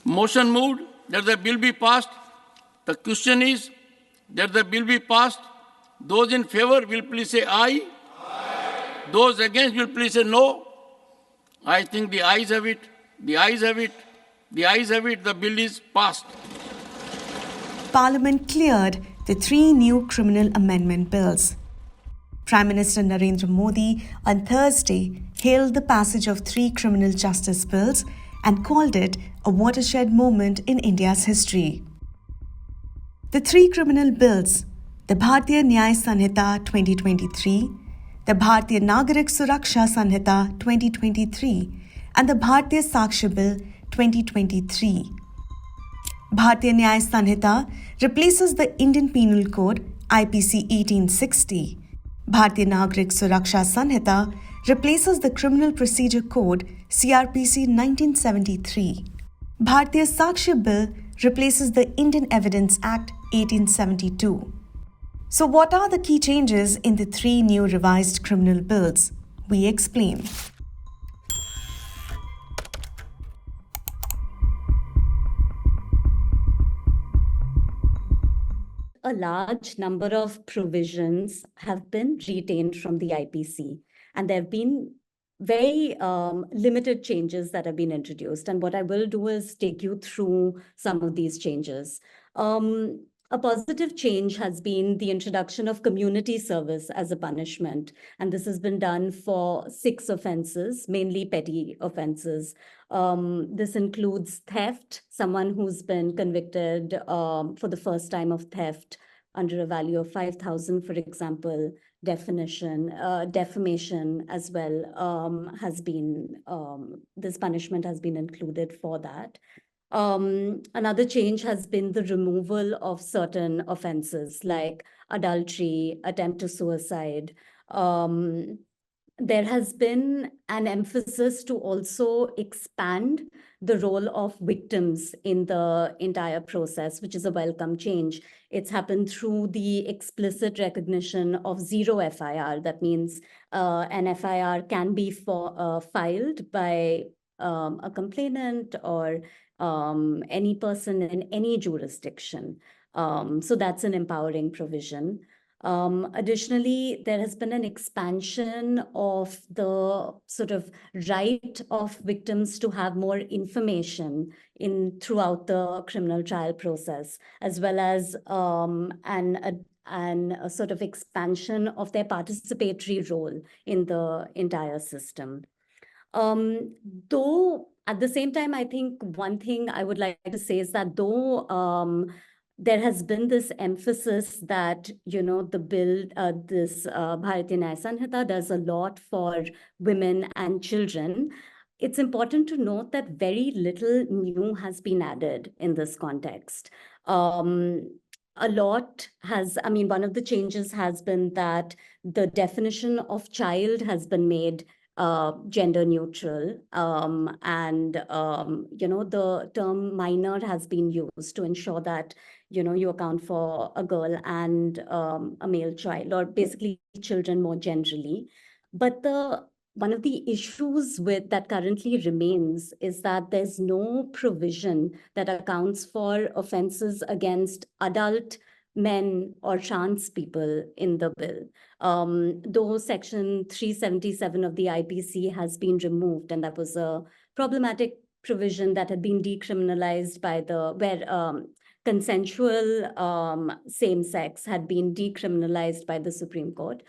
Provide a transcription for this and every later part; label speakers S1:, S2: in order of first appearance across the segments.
S1: Motion moved that the bill be passed. The question is that the bill be passed. Those in favor will please say aye. Aye. Those against will please say no. I think the ayes have it. The ayes have it. The ayes have it. The bill is passed.
S2: Parliament cleared the 3 new criminal amendment bills. Prime Minister Narendra Modi on Thursday hailed the passage of 3 criminal justice bills and called it a watershed moment in India's history. The 3 criminal bills, the Bharatiya Nyaya Sanhita 2023, the Bharatiya Nagarik Suraksha Sanhita 2023, and the Bharatiya Sakshya Bill 2023. Bharatiya Nyaya Sanhita replaces the Indian Penal Code IPC 1860. Bharatiya Nagarik Suraksha Sanhita replaces the Criminal Procedure Code CrPC 1973. Bharatiya Sakshya Bill replaces the Indian Evidence Act 1872. So what are the key changes in the 3 new revised criminal bills? We explain.
S3: A large number of provisions have been retained from the IPC, and there have been very limited changes that have been introduced. And what I will do is take you through some of these changes. A positive change has been the introduction of community service as a punishment. And this has been done for 6 offenses, mainly petty offenses. This includes theft, someone who's been convicted for the first time of theft under a value of 5,000, for example. Defamation as well has been, this punishment has been included for that. Another change has been the removal of certain offenses like adultery, attempt to suicide. There has been an emphasis to also expand the role of victims in the entire process, which is a welcome change. It's happened through the explicit recognition of zero FIR. That means an FIR can be filed by a complainant or any person in any jurisdiction. So that's an empowering provision. Additionally, there has been an expansion of the sort of right of victims to have more information throughout the criminal trial process, as well as a sort of expansion of their participatory role in the entire system. Though at the same time, I think one thing I would like to say is that though there has been this emphasis that, the bill, this Bharatiya Nyaya Sanhita does a lot for women and children. It's important to note that very little new has been added in this context. A lot has, one of the changes has been that the definition of child has been made gender neutral, and the term minor has been used to ensure that you account for a girl and a male child, or basically children more generally. But one of the issues that currently remains is that there's no provision that accounts for offenses against adult men or trans people in the bill. Though Section 377 of the IPC has been removed, and that was a problematic provision that had been decriminalized where consensual same-sex had been decriminalized by the Supreme Court.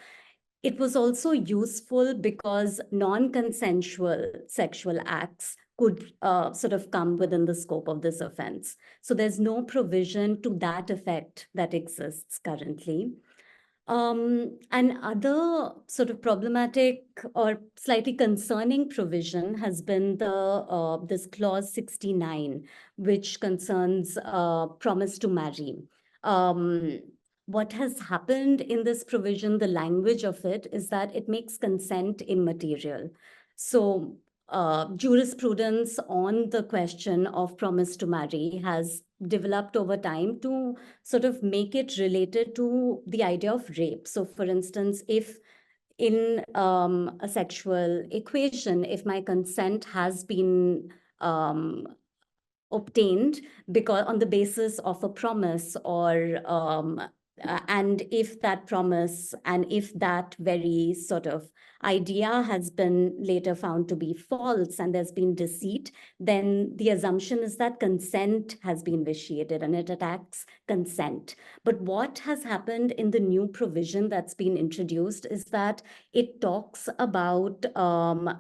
S3: It was also useful because non-consensual sexual acts could sort of come within the scope of this offense. So there's no provision to that effect that exists currently. And other sort of problematic or slightly concerning provision has been this clause 69, which concerns promise to marry. What has happened in this provision, the language of it, is that it makes consent immaterial. So jurisprudence on the question of promise to marry has developed over time to sort of make it related to the idea of rape. So for instance, if in a sexual equation, if my consent has been obtained because on the basis of a promise or and if that promise and if that very sort of idea has been later found to be false and there's been deceit, then the assumption is that consent has been vitiated and it attacks consent. But what has happened in the new provision that's been introduced is that it talks about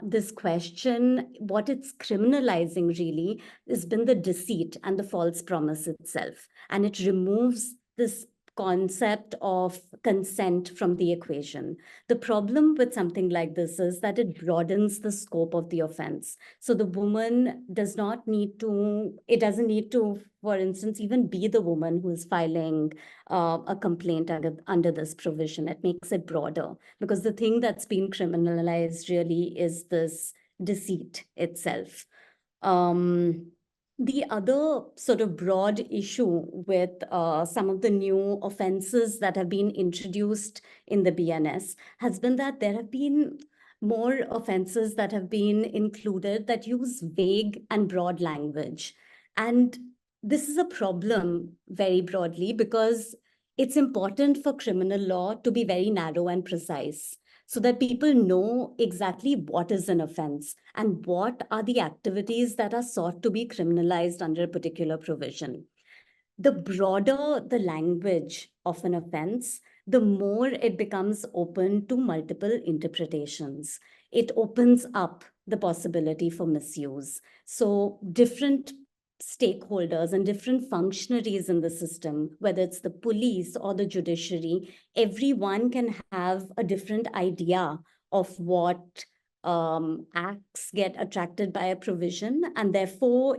S3: this question. What it's criminalizing really has been the deceit and the false promise itself. And it removes this concept of consent from the equation. The problem with something like this is that it broadens the scope of the offense. So the woman does not need to, it doesn't need to, for instance, even be the woman who is filing a complaint under this provision. It makes it broader because the thing that's been criminalized really is this deceit itself. The other sort of broad issue with some of the new offenses that have been introduced in the BNS has been that there have been more offenses that have been included that use vague and broad language. And this is a problem very broadly because it's important for criminal law to be very narrow and precise, so that people know exactly what is an offense and what are the activities that are sought to be criminalized under a particular provision. The broader the language of an offense, the more it becomes open to multiple interpretations. It opens up the possibility for misuse. So different stakeholders and different functionaries in the system, whether it's the police or the judiciary, everyone can have a different idea of what acts get attracted by a provision, and therefore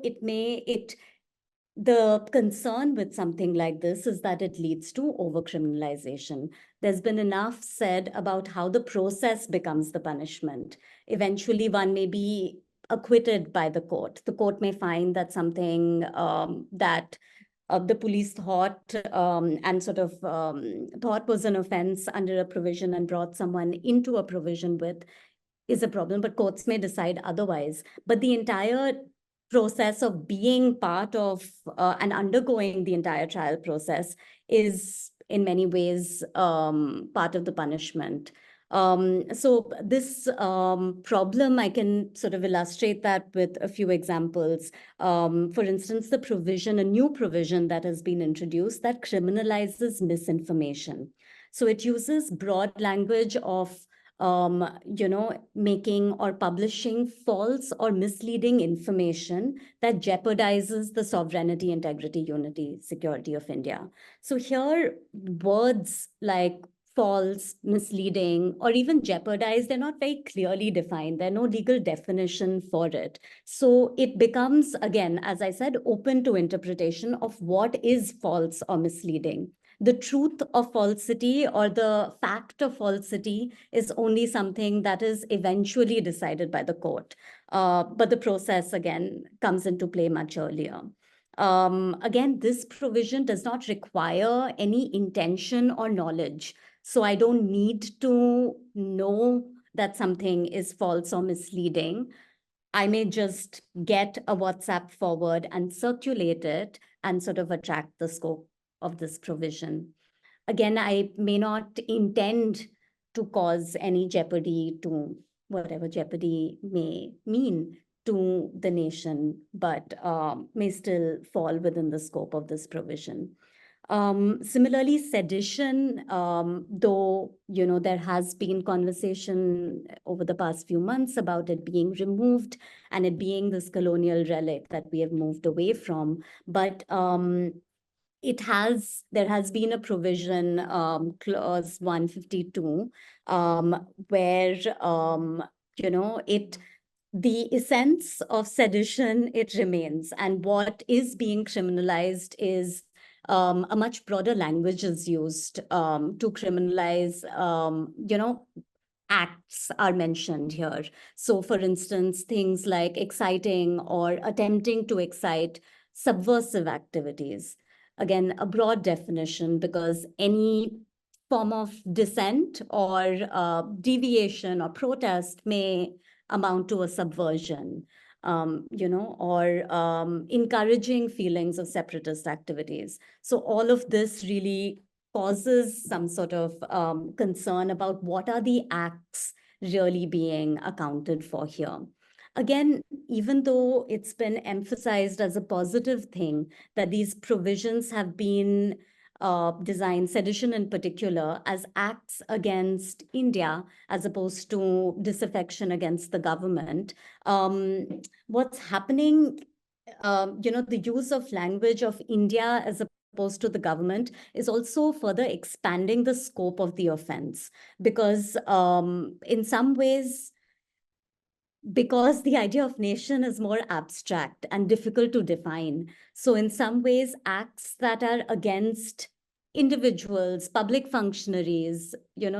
S3: the concern with something like this is that it leads to overcriminalization. There's been enough said about how the process becomes the punishment. Eventually, one may be acquitted by the court. The court may find that something that the police thought and sort of thought was an offense under a provision and brought someone into a provision with is a problem, but courts may decide otherwise. But the entire process of being part of and undergoing the entire trial process is in many ways part of the punishment. So this problem, I can sort of illustrate that with a few examples. For instance, a new provision that has been introduced that criminalizes misinformation. So it uses broad language of making or publishing false or misleading information that jeopardizes the sovereignty, integrity, unity, security of India. So here, words like false, misleading, or even jeopardize, they're not very clearly defined. There's no legal definition for it. So it becomes, again, as I said, open to interpretation of what is false or misleading. The truth of falsity or the fact of falsity is only something that is eventually decided by the court. But the process, again, comes into play much earlier. Again, this provision does not require any intention or knowledge. So I don't need to know that something is false or misleading. I may just get a WhatsApp forward and circulate it and sort of attract the scope of this provision. Again, I may not intend to cause any jeopardy to whatever jeopardy may mean to the nation, but may still fall within the scope of this provision. Similarly, sedition, though, there has been conversation over the past few months about it being removed and it being this colonial relic that we have moved away from. But there has been a provision, clause 152, where, the essence of sedition, it remains. And what is being criminalized is a much broader language is used to criminalize, acts are mentioned here. So for instance, things like exciting or attempting to excite subversive activities. Again, a broad definition because any form of dissent or deviation or protest may amount to a subversion. or encouraging feelings of separatist activities. So all of this really causes some sort of concern about what are the acts really being accounted for here. Again, even though it's been emphasized as a positive thing that these provisions have been designed, sedition in particular, as acts against India as opposed to disaffection against the government, what's happening, the use of language of India as opposed to the government is also further expanding the scope of the offense, because in some ways, because the idea of nation is more abstract and difficult to define. So in some ways, acts that are against individuals, public functionaries,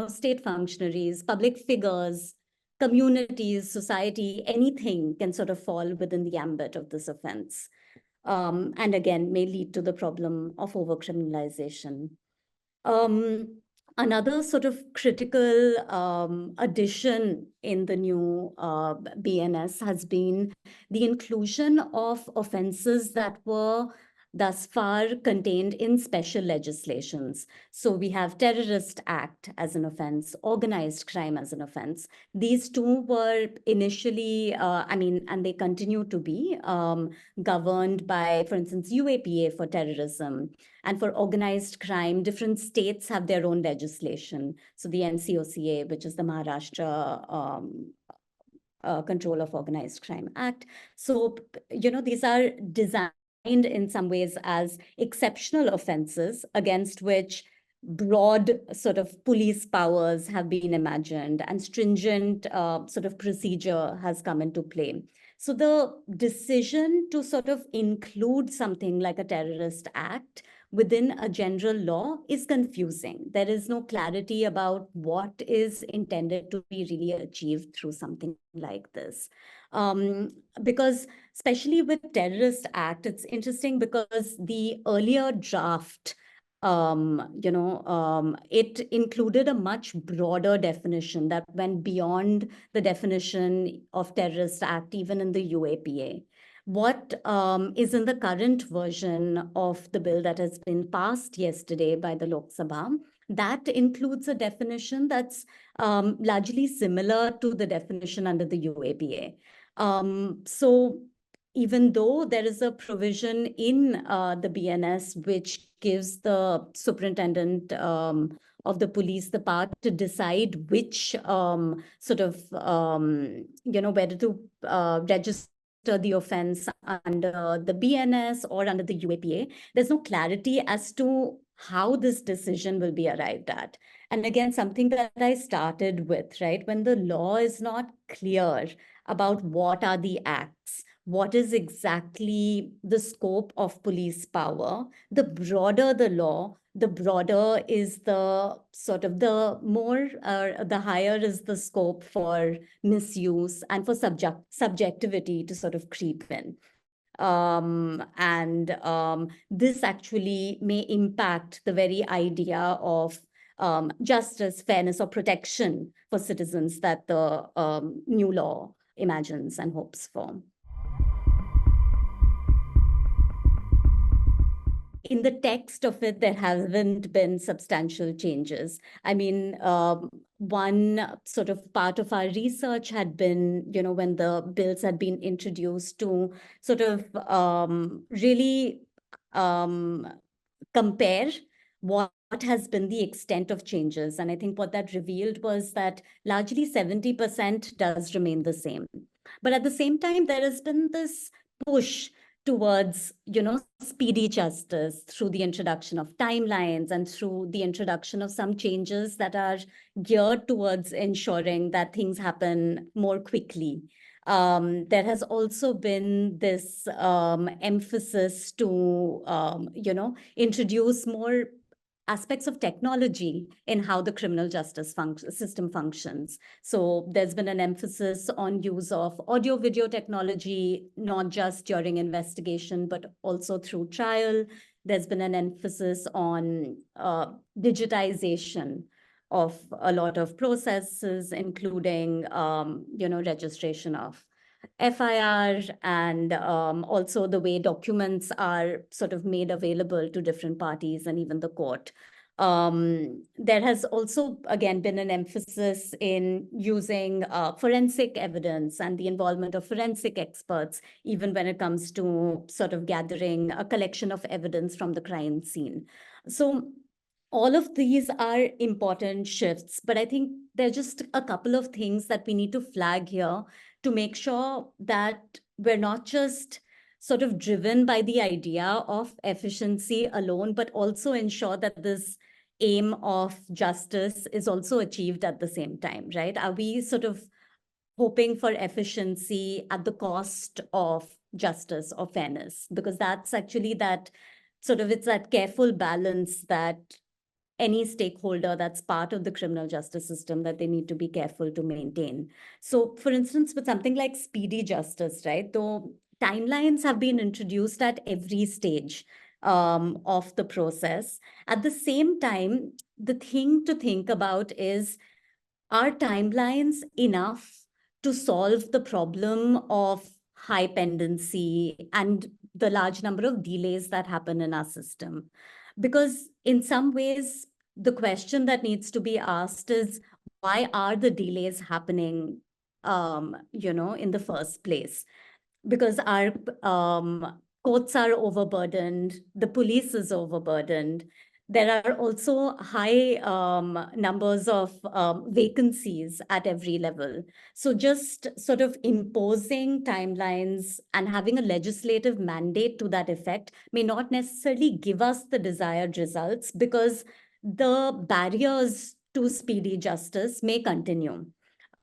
S3: state functionaries, public figures, communities, society, anything can sort of fall within the ambit of this offense. And again, may lead to the problem of overcriminalization. Another sort of critical addition in the new BNS has been the inclusion of offenses that were thus far contained in special legislations. So we have Terrorist Act as an offense, organized crime as an offense. These two were initially, and they continue to be governed by, for instance, UAPA for terrorism. And for organized crime, different states have their own legislation. So the NCOCA, which is the Maharashtra Control of Organized Crime Act. So, these are designed in some ways as exceptional offenses against which broad sort of police powers have been imagined and stringent sort of procedure has come into play. So the decision to sort of include something like a terrorist act within a general law is confusing. There is no clarity about what is intended to be really achieved through something like this. Because especially with Terrorist Act, it's interesting because the earlier draft, it included a much broader definition that went beyond the definition of Terrorist Act, even in the UAPA. What is in the current version of the bill that has been passed yesterday by the Lok Sabha, that includes a definition that's largely similar to the definition under the UAPA. So even though there is a provision in the BNS which gives the superintendent of the police the power to decide which whether to register the offense under the BNS or under the UAPA, there's no clarity as to how this decision will be arrived at. And again, something that I started with, right? When the law is not clear about what are the acts, what is exactly the scope of police power, the broader the law, the broader is the sort of the more, the higher is the scope for misuse and for subjectivity to sort of creep in. This actually may impact the very idea of justice, fairness, or protection for citizens that the new law imagines and hopes for. In the text of it, there haven't been substantial changes. I mean, one sort of part of our research had been, when the bills had been introduced, to sort of really compare what has been the extent of changes. And I think what that revealed was that largely 70% does remain the same. But at the same time, there has been this push towards, speedy justice through the introduction of timelines and through the introduction of some changes that are geared towards ensuring that things happen more quickly. There has also been this emphasis to, introduce more aspects of technology in how the criminal justice system functions. So there's been an emphasis on use of audio-video technology, not just during investigation, but also through trial. There's been an emphasis on digitization of a lot of processes, including, registration of FIR, and also the way documents are sort of made available to different parties and even the court. There has also, again, been an emphasis in using forensic evidence and the involvement of forensic experts, even when it comes to sort of gathering a collection of evidence from the crime scene. So all of these are important shifts, but I think there are just a couple of things that we need to flag here to make sure that we're not just sort of driven by the idea of efficiency alone, but also ensure that this aim of justice is also achieved at the same time, right? Are we sort of hoping for efficiency at the cost of justice or fairness? Because that's actually that sort of, it's that careful balance that any stakeholder that's part of the criminal justice system that they need to be careful to maintain. So for instance, with something like speedy justice, right, though timelines have been introduced at every stage of the process, at the same time, the thing to think about is, are timelines enough to solve the problem of high pendency and the large number of delays that happen in our system? Because in some ways, the question that needs to be asked is, why are the delays happening, in the first place? Because our courts are overburdened, the police is overburdened. There are also high numbers of vacancies at every level. So just sort of imposing timelines and having a legislative mandate to that effect may not necessarily give us the desired results, because the barriers to speedy justice may continue.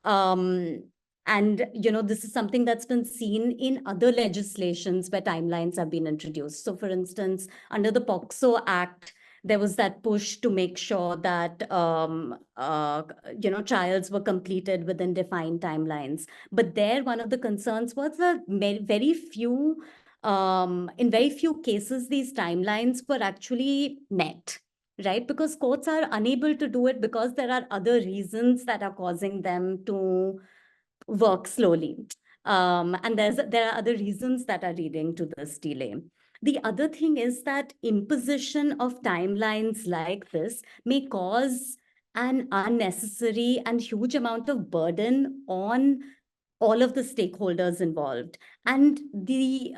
S3: And, this is something that's been seen in other legislations where timelines have been introduced. So for instance, under the POCSO Act, there was that push to make sure that, trials were completed within defined timelines. But there, one of the concerns was that very few, in very few cases, these timelines were actually met, right? Because courts are unable to do it because there are other reasons that are causing them to work slowly. And there are other reasons that are leading to this delay. The other thing is that imposition of timelines like this may cause an unnecessary and huge amount of burden on all of the stakeholders involved. And the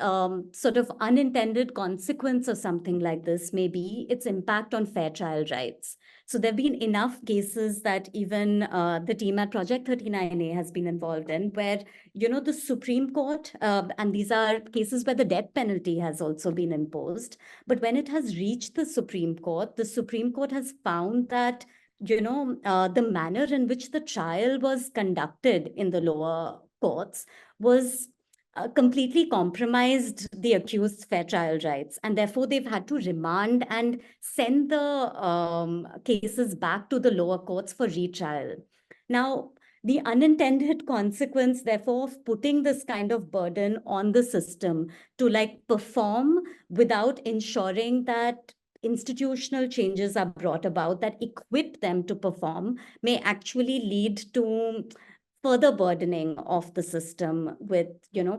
S3: sort of unintended consequence of something like this may be its impact on fair trial rights. So there have been enough cases that even the team at Project 39A has been involved in, where, the Supreme Court, and these are cases where the death penalty has also been imposed. But when it has reached the Supreme Court has found that, the manner in which the trial was conducted in the lower courts was completely compromised the accused's fair trial rights. And therefore, they've had to remand and send the cases back to the lower courts for retrial. Now, the unintended consequence, therefore, of putting this kind of burden on the system to perform without ensuring that institutional changes are brought about that equip them to perform may actually lead to further burdening of the system with,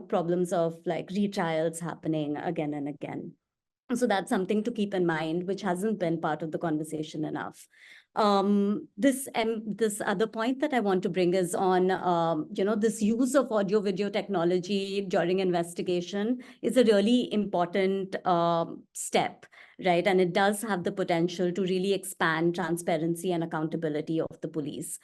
S3: problems of retrials happening again and again. So that's something to keep in mind, which hasn't been part of the conversation enough. This other point that I want to bring is on, this use of audio-video technology during investigation is a really important step, right? And it does have the potential to really expand transparency and accountability of the police.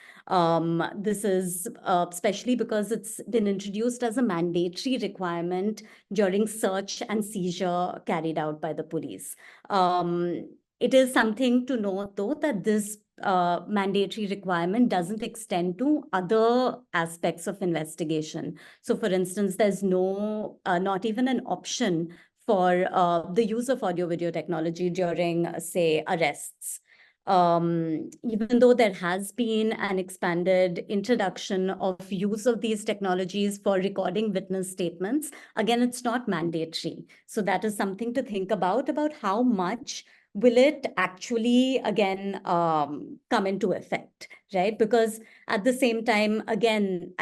S3: This is especially because it's been introduced as a mandatory requirement during search and seizure carried out by the police. It is something to note, though, that this mandatory requirement doesn't extend to other aspects of investigation. So, for instance, there's not even an option for the use of audio-video technology during, say, arrests. Even though there has been an expanded introduction of use of these technologies for recording witness statements, again, it's not mandatory. So that is something to think about how much will it actually again come into effect, right? Because at the same time, again,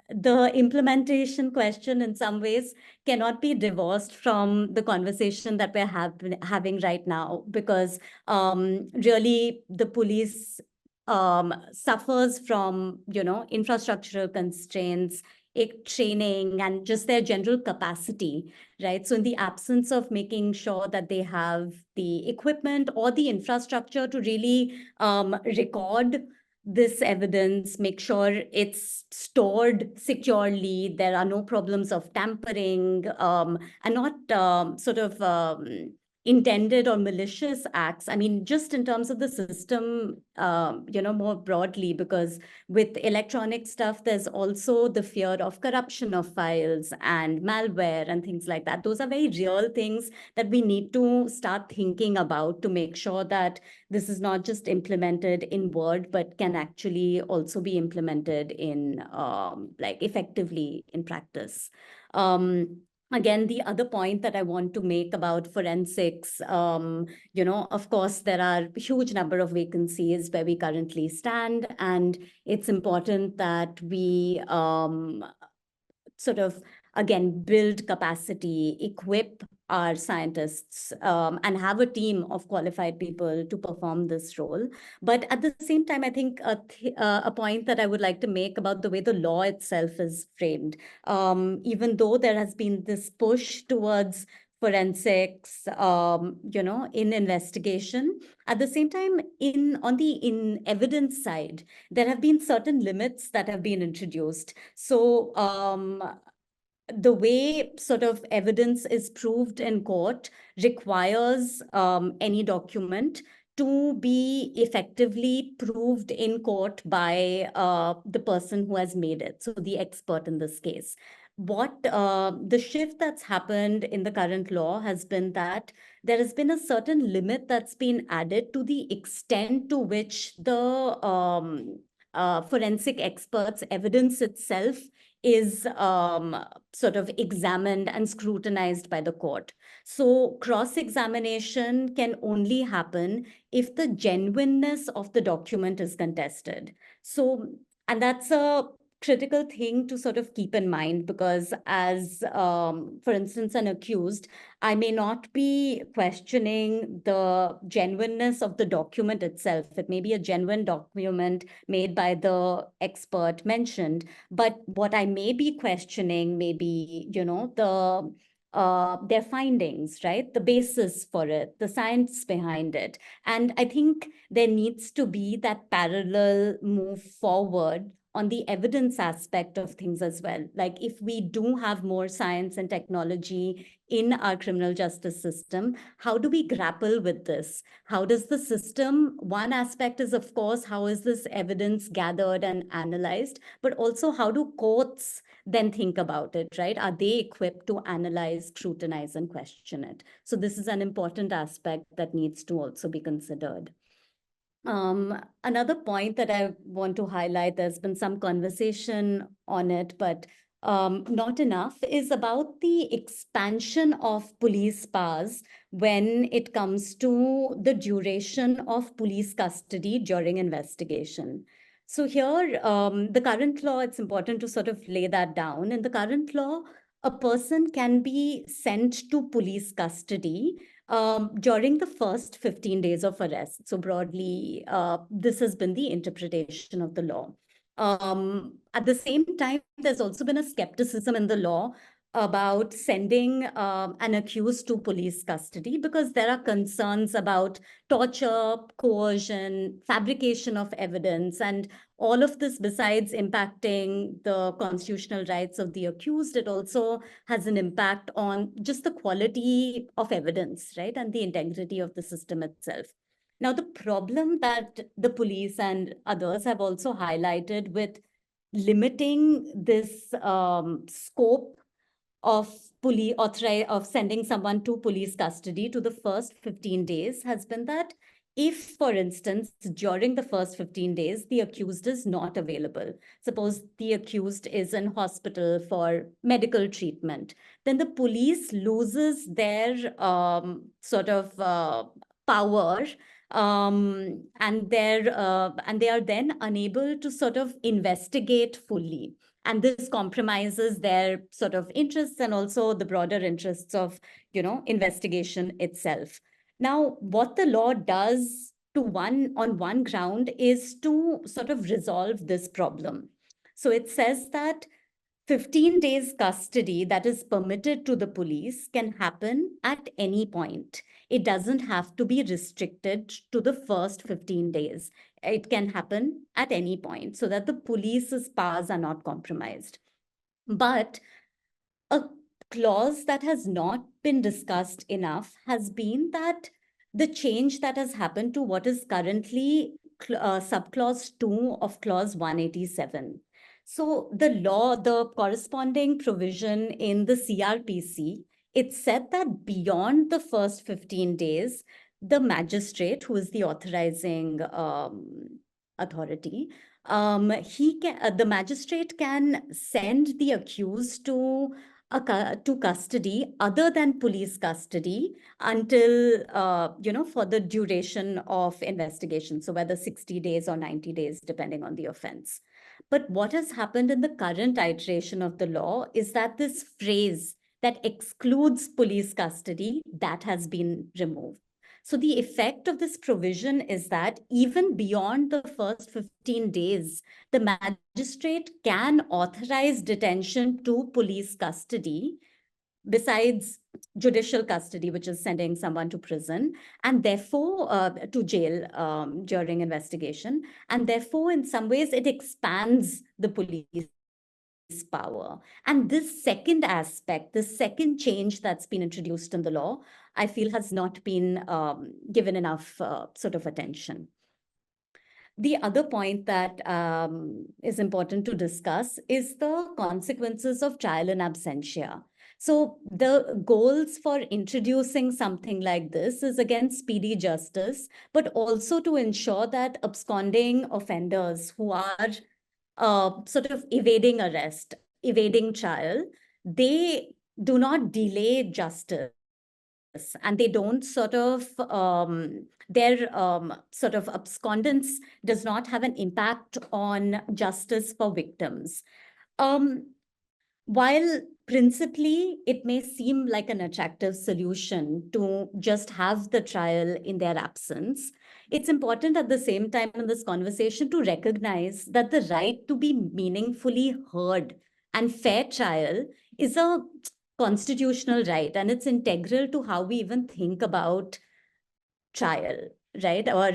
S3: the implementation question in some ways cannot be divorced from the conversation that we're having right now, because really the police suffers from, infrastructural constraints, training, and just their general capacity, right? So in the absence of making sure that they have the equipment or the infrastructure to really record this evidence, make sure it's stored securely, there are no problems of tampering, and not intended or malicious acts. I mean, just in terms of the system, more broadly, because with electronic stuff, there's also the fear of corruption of files and malware and things like that. Those are very real things that we need to start thinking about to make sure that this is not just implemented in word, but can actually also be implemented in effectively in practice. Again, the other point that I want to make about forensics, of course, there are a huge number of vacancies where we currently stand, and it's important that we again, build capacity, equip our scientists, and have a team of qualified people to perform this role. But at the same time, I think a point that I would like to make about the way the law itself is framed, even though there has been this push towards forensics, in investigation, at the same time, on the evidence side, there have been certain limits that have been introduced. So the way sort of evidence is proved in court requires any document to be effectively proved in court by the person who has made it, so the expert in this case. What the shift that's happened in the current law has been that there has been a certain limit that's been added to the extent to which the forensic experts' evidence itself is sort of examined and scrutinized by the court. So cross-examination can only happen if the genuineness of the document is contested. So, and that's a critical thing to sort of keep in mind, because as, for instance, an accused, I may not be questioning the genuineness of the document itself. It may be a genuine document made by the expert mentioned, but what I may be questioning may be, their findings, right? The basis for it, the science behind it. And I think there needs to be that parallel move forward on the evidence aspect of things as well. Like if we do have more science and technology in our criminal justice system, how do we grapple with this? How does the system, one aspect is, of course, how is this evidence gathered and analyzed, but also how do courts then think about it, right? Are they equipped to analyze, scrutinize, and question it? So this is an important aspect that needs to also be considered. Another point that I want to highlight, there's been some conversation on it, but not enough, is about the expansion of police powers when it comes to the duration of police custody during investigation. So here, the current law, it's important to sort of lay that down. In the current law, a person can be sent to police custody during the first 15 days of arrest. So broadly, this has been the interpretation of the law. At the same time, there's also been a skepticism in the law about sending an accused to police custody, because there are concerns about torture, coercion, fabrication of evidence, and all of this, besides impacting the constitutional rights of the accused, it also has an impact on just the quality of evidence, right? And the integrity of the system itself. Now, the problem that the police and others have also highlighted with limiting this scope of sending someone to police custody to the first 15 days has been that if, for instance, during the first 15 days, the accused is not available, suppose the accused is in hospital for medical treatment, then the police loses their power, and they are then unable to sort of investigate fully. And this compromises their sort of interests and also the broader interests of, investigation itself. Now, what the law does on one ground is to sort of resolve this problem. So it says that 15 days custody that is permitted to the police can happen at any point. It doesn't have to be restricted to the first 15 days. It can happen at any point so that the police's powers are not compromised. But a clause that has not been discussed enough has been that the change that has happened to what is currently subclause 2 of clause 187. So the corresponding provision in the CrPC, it said that beyond the first 15 days, the magistrate, who is the authorizing authority, the magistrate can send the accused to custody other than police custody until, for the duration of investigation. So whether 60 days or 90 days, depending on the offense. But what has happened in the current iteration of the law is that this phrase that excludes police custody, that has been removed. So the effect of this provision is that even beyond the first 15 days, the magistrate can authorize detention to police custody besides judicial custody, which is sending someone to prison, and therefore to jail during investigation. And therefore, in some ways, it expands the police power. And this second aspect, the second change that's been introduced in the law, I feel has not been given enough sort of attention. The other point that is important to discuss is the consequences of trial in absentia. So the goals for introducing something like this is, again, speedy justice, but also to ensure that absconding offenders who are sort of evading arrest, evading trial, they do not delay justice, and they don't sort of, their sort of abscondence does not have an impact on justice for victims. While principally it may seem like an attractive solution to just have the trial in their absence, it's important at the same time in this conversation to recognize that the right to be meaningfully heard and fair trial is a constitutional right, and it's integral to how we even think about trial, right? Or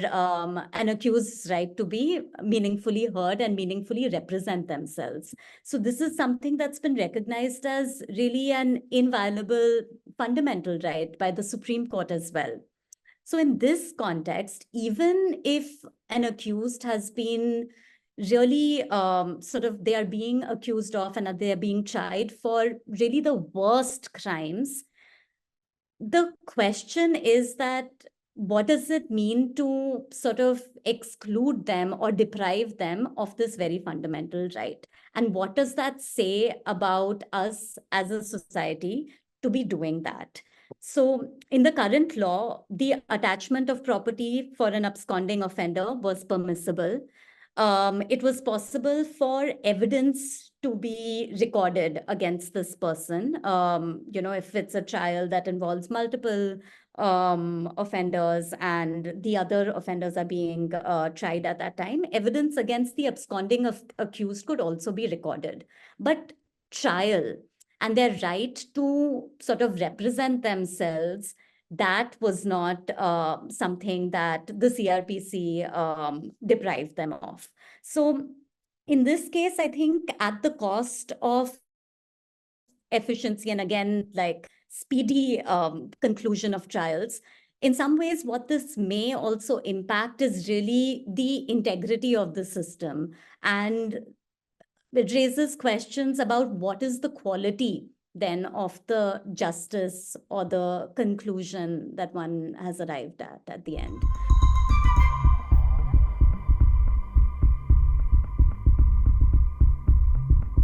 S3: an accused's right to be meaningfully heard and meaningfully represent themselves. So this is something that's been recognized as really an inviolable fundamental right by the Supreme Court as well. So in this context, even if an accused has been really sort of, they are being accused of and they are being tried for really the worst crimes, the question is that what does it mean to sort of exclude them or deprive them of this very fundamental right? And what does that say about us as a society to be doing that? So in the current law, the attachment of property for an absconding offender was permissible. It was possible for evidence to be recorded against this person. If it's a trial that involves multiple offenders and the other offenders are being tried at that time, evidence against the absconding accused could also be recorded. But trial and their right to sort of represent themselves, that was not something that the CrPC deprived them of. So in this case, I think at the cost of efficiency and, again, like speedy conclusion of trials, in some ways, what this may also impact is really the integrity of the system. And it raises questions about what is the quality then of the justice or the conclusion that one has arrived at the end.